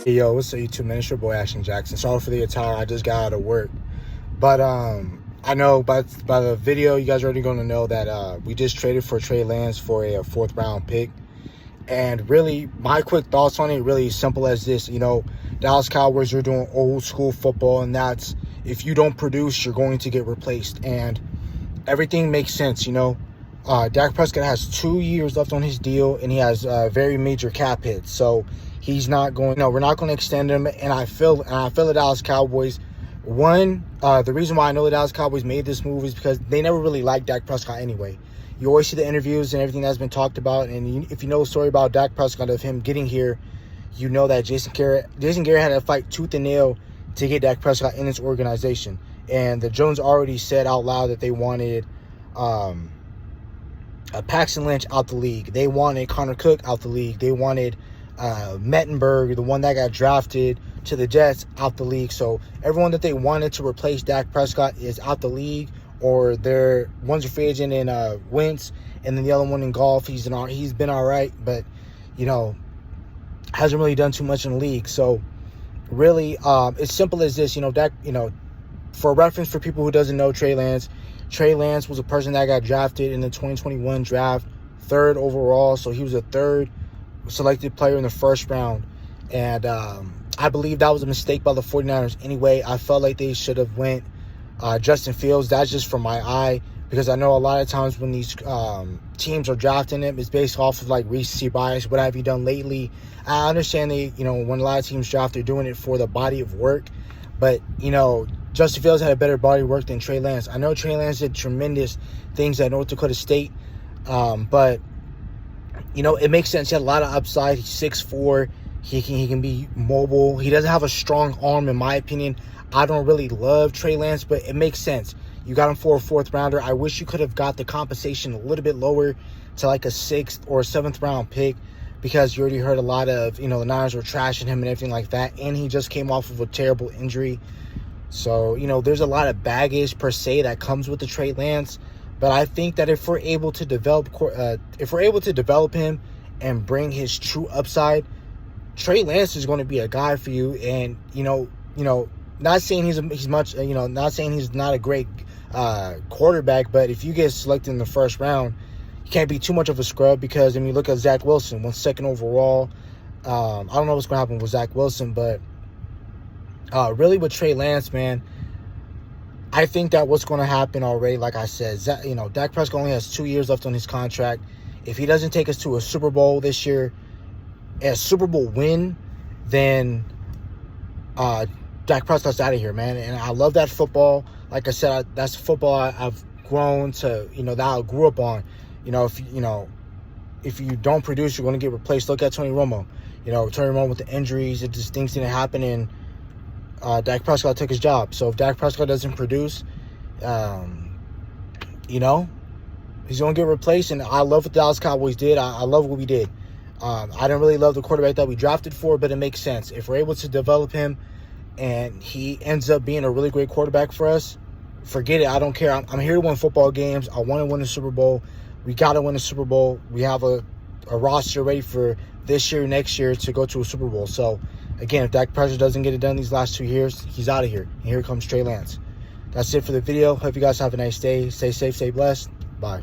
Hey, yo, what's up, YouTube, man? It's your boy Ashton Jackson. Sorry for the attire. I just got out of work. But I know by the video, you guys are already going to know that we just traded for Trey Lance for a fourth round pick. And really, my quick thoughts on it, really simple as this. You know, Dallas Cowboys are doing old school football, and that's if you don't produce, you're going to get replaced. And everything makes sense, you know. Dak Prescott has 2 years left on his deal, and he has very major cap hits. So he's not going. No, we're not going to extend him. And I feel the Dallas Cowboys. The reason why I know the Dallas Cowboys made this move is because they never really liked Dak Prescott anyway. You always see the interviews and everything that's been talked about. And if you know the story about Dak Prescott, of him getting here, you know that Jason Garrett had to fight tooth and nail to get Dak Prescott in this organization. And the Jones already said out loud that they wanted Paxton Lynch out the league. They wanted Connor Cook out the league. They wanted Mettenberg, the one that got drafted to the Jets, out the league. So everyone that they wanted to replace Dak Prescott is out the league, or one's a free agent in Wentz, and then the other one in golf. He's been all right, but you know, hasn't really done too much in the league. So really, it's simple as this. You know, Dak. You know, for reference for people who doesn't know Trey Lance was a person that got drafted in the 2021 draft, 3rd overall. So he was a 3rd selected player in the 1st round. And I believe that was a mistake by the 49ers anyway. I felt like they should have went Justin Fields. That's just from my eye, because I know a lot of times when these teams are drafting him, it's based off of like recency bias. What have you done lately? I understand when a lot of teams draft, they're doing it for the body of work. But, you know, Justin Fields had a better body of work than Trey Lance. I know Trey Lance did tremendous things at North Dakota State, but, you know, it makes sense. He had a lot of upside. He's 6'4". He can be mobile. He doesn't have a strong arm, in my opinion. I don't really love Trey Lance, but it makes sense. You got him for a 4th rounder. I wish you could have got the compensation a little bit lower to like a 6th or 7th round pick, because you already heard a lot of, you know, the Niners were trashing him and everything like that. And he just came off of a terrible injury. So, you know, there's a lot of baggage per se that comes with the Trey Lance. But I think that if we're able to develop him and bring his true upside, Trey Lance is going to be a guy for you. And, you know, not saying he's not a great quarterback, but if you get selected in the 1st round, you can't be too much of a scrub, because I mean, look at Zach Wilson, 2nd overall. I don't know what's going to happen with Zach Wilson, but really with Trey Lance, man, I think that what's going to happen already, like I said, Dak Prescott only has 2 years left on his contract. If he doesn't take us to a Super Bowl this year, a Super Bowl win, then Dak Prescott's out of here, man. And I love that football. Like I said, that's football I've grown to, that I grew up on. If you don't produce, you're going to get replaced. Look at Tony Romo. Tony Romo with the injuries, it just things didn't happen, and Dak Prescott took his job. So if Dak Prescott doesn't produce, he's going to get replaced. And I love what the Dallas Cowboys did. I love what we did. I didn't really love the quarterback that we drafted for, but it makes sense. If we're able to develop him and he ends up being a really great quarterback for us, forget it. I don't care. I'm here to win football games. I want to win the Super Bowl. We got to win the Super Bowl. We have a roster ready for this year, next year to go to a Super Bowl. So, again, if Dak Prescott doesn't get it done these last 2 years, he's out of here. And here comes Trey Lance. That's it for the video. Hope you guys have a nice day. Stay safe, stay blessed. Bye.